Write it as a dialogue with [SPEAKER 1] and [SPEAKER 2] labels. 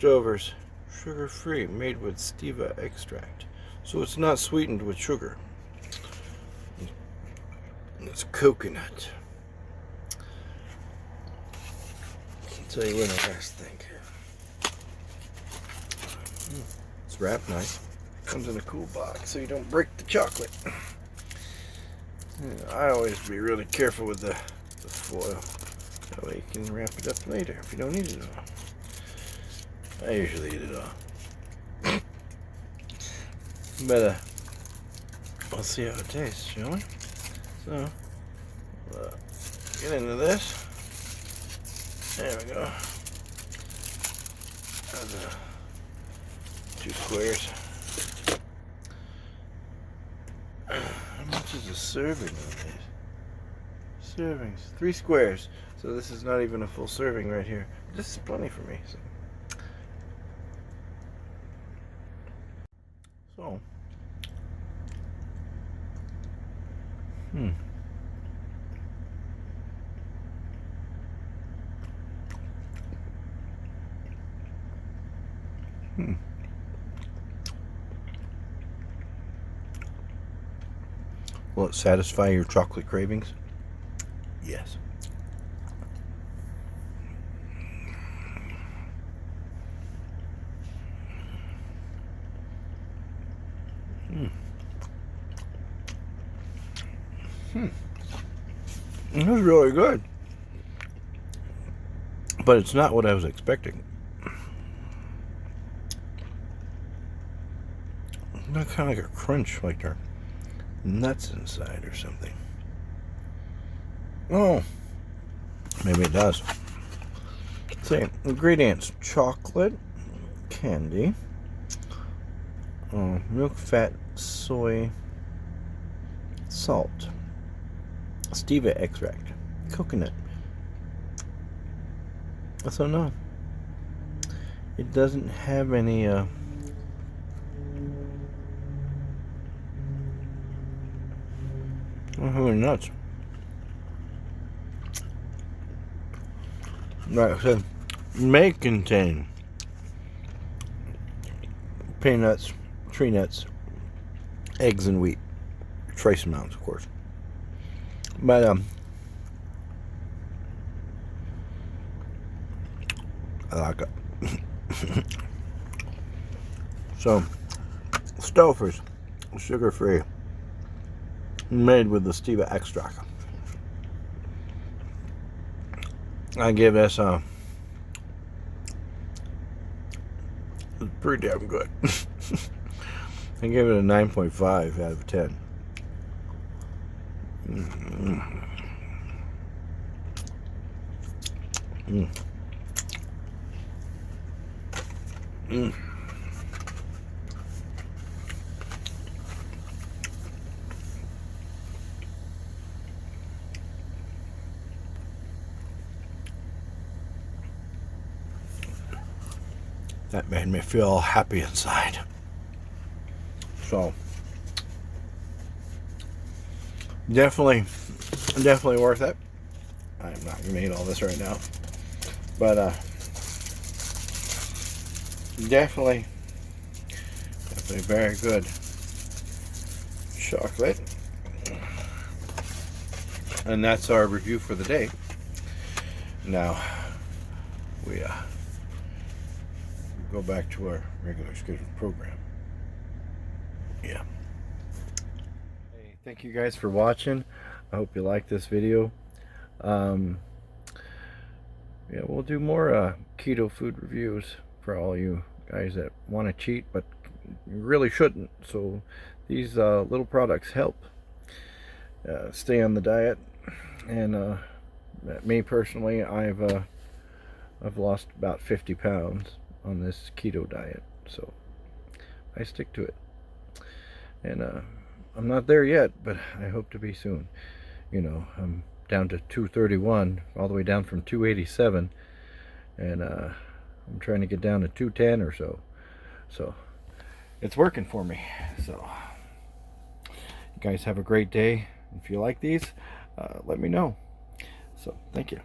[SPEAKER 1] leftovers, sugar-free, made with stevia extract. So it's not sweetened with sugar. It's coconut. I'll tell you what I guys think. It's wrapped nice. Comes in a cool box so you don't break the chocolate. I always be really careful with the foil. That way you can wrap it up later if you don't eat it all. I usually eat it all. But we'll see how it tastes, shall we? So, get into this. There we go. And, 2 squares. How much is a serving of these? Servings. 3 squares. So this is not even a full serving right here. This is plenty for me. So. Will it satisfy your chocolate cravings? Yes. It was really good. But it's not what I was expecting. Not kind of like a crunch, like there are nuts inside or something. Oh, maybe it does. See, ingredients: chocolate, candy, milk, fat, soy, salt, stevia extract, coconut. So no, it doesn't have any nuts. Right, so may contain peanuts, tree nuts, eggs, and wheat. Trace amounts, of course. But I like it. So, Stouffer's, sugar-free, made with the stevia extract. I give this pretty damn good. I give it a 9.5 out of 10. That made me feel happy inside. So, definitely worth it. I'm not gonna eat all this right now, but definitely very good chocolate. And that's our review for the day. Now we go back to our regular scheduled program. Yeah. Hey, thank you guys for watching. I hope you liked this video. Yeah, we'll do more keto food reviews for all you guys that want to cheat, but you really shouldn't. So these little products help stay on the diet. And me personally, I've lost about 50 pounds on this keto diet, so I stick to it. And I'm not there yet, but I hope to be soon. You know, I'm down to 231, all the way down from 287, and I'm trying to get down to 210 or so. So it's working for me. So you guys have a great day. If you like these, let me know. So thank you.